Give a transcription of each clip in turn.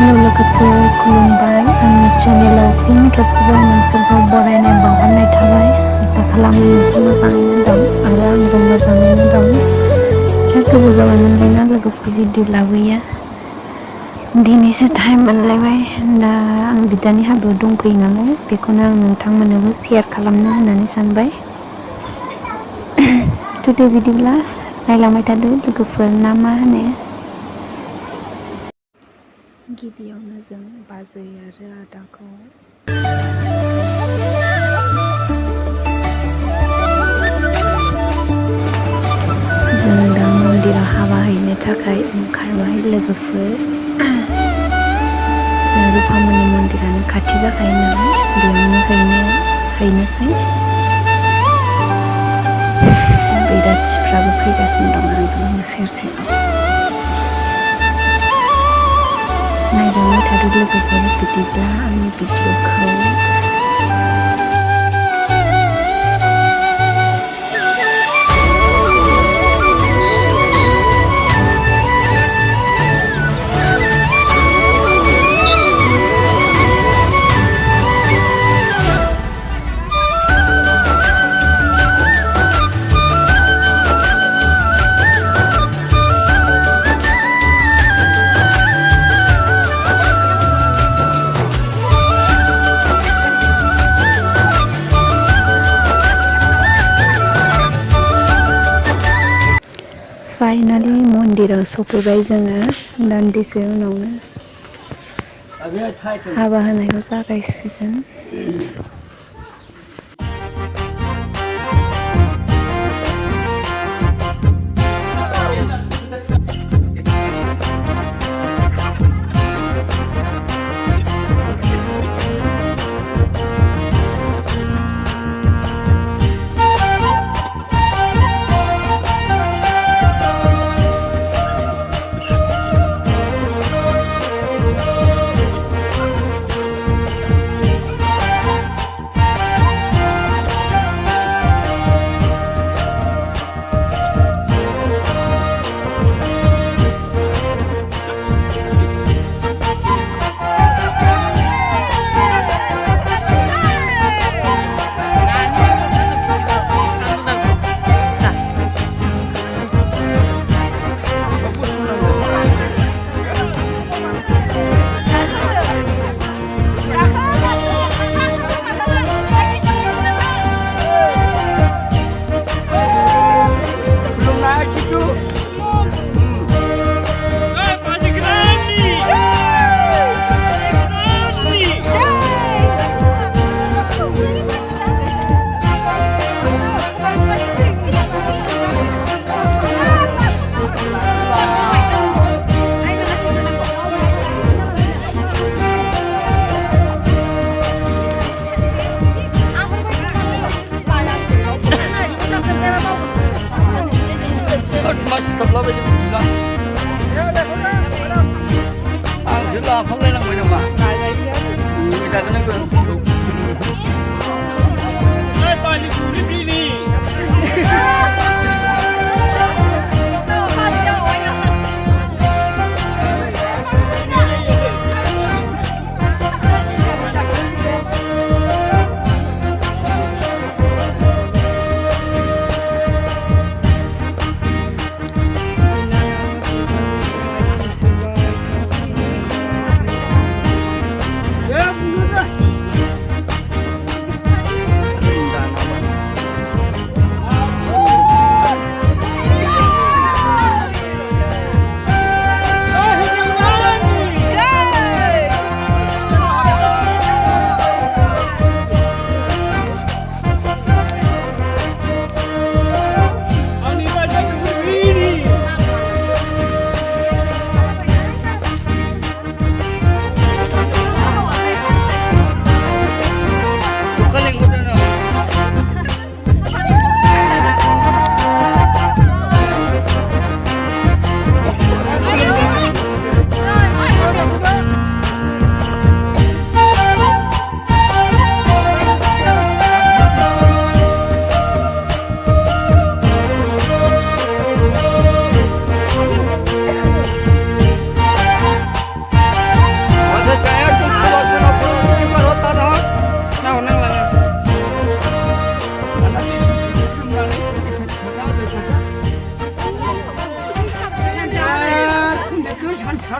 Hello लोगोफोर, खुलुमबाय। आंनि चेनेलाव फिन खेबसेबाव नोंसोरखौ बरायनाय बावहरनाय थाबाय। आसा खालामो नोंसोर मोजाङैनो दं आरो आंबो मोजाङैनो दं। बिराद गोबाव जाबायमोनलाय ना लोगोफोर भिडिअ लाबोया। दिनैसो टाइम मोनलायबाय। दा आं बिदानि हाबायाव दंफैयो नालाय, बेखौनो आं नोंथांमोननोबो शेयार खालामनो होननानै सानबाय। दे बिदिब्ला नायलांबाय थादो लोगोफोर, ना मा होनो। गिबियावनो जों बाजै आरो आदाखौ जों दा मन्दिराव हाबा हैनो थाखाय ओंखारबाय लोगोफोर। जों रुफामनि मन्दिरानो खाथि जाखायो नालाय, बेयावनो हैनोसै। बैराथिफ्राबो फैगासिनो दं आंजों सेर सेराव। नायलांबाय थादो लोगोफोर बिदिब्ला आंनि भिडिअखौ। फाइनालि मन्दिराव सफैबाय जोङो। दान्दिसे उनावनो हाबा होनायखौ जागायसिगोन।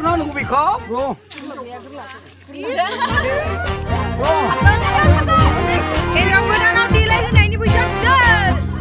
nó nung bị khó. Hãy subscribe cho kênh Ghiền Mì Gõ để không bỏ lỡ những video hấp dẫn.